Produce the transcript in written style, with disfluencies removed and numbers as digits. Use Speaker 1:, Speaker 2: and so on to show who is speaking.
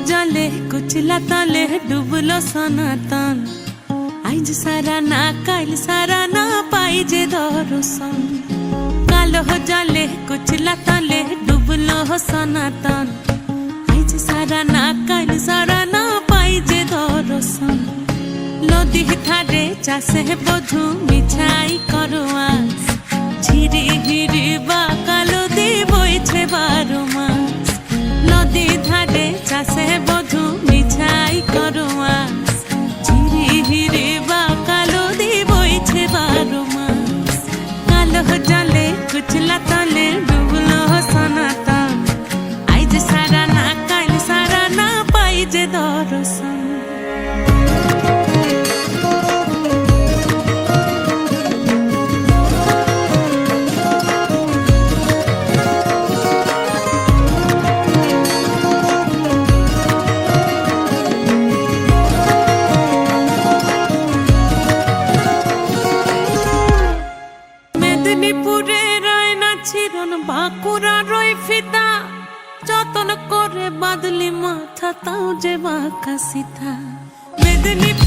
Speaker 1: जले कुचला तले डुबलो सनातन आज सारा ना काल सारा ना पाई जे दर्शन कालो जले कुचला तले डुबलो सनातन आज सारा ना काल सारा ना पाई जे दर्शन नदी ठारे चाषे बधु मिछाई करो आस झिरी हिरी बा कालो दी बइछे बारो मास नदी ধারে চাষে বধু মিছাই করো আস ঝিরি হিরি বা কালো দি বইছে 12 মাস কালো জলে কুচলা তলে ডুবলো সনাতন আইজ সারা না কাল সারা না পাই যে দর্শন মেদিনীপুরে রয় না ছিরন বাঁকুড়া রয় ফিতা যতন করে বাদলি মাথা তাও যে বাঁকা সিথা মেদিনীপুর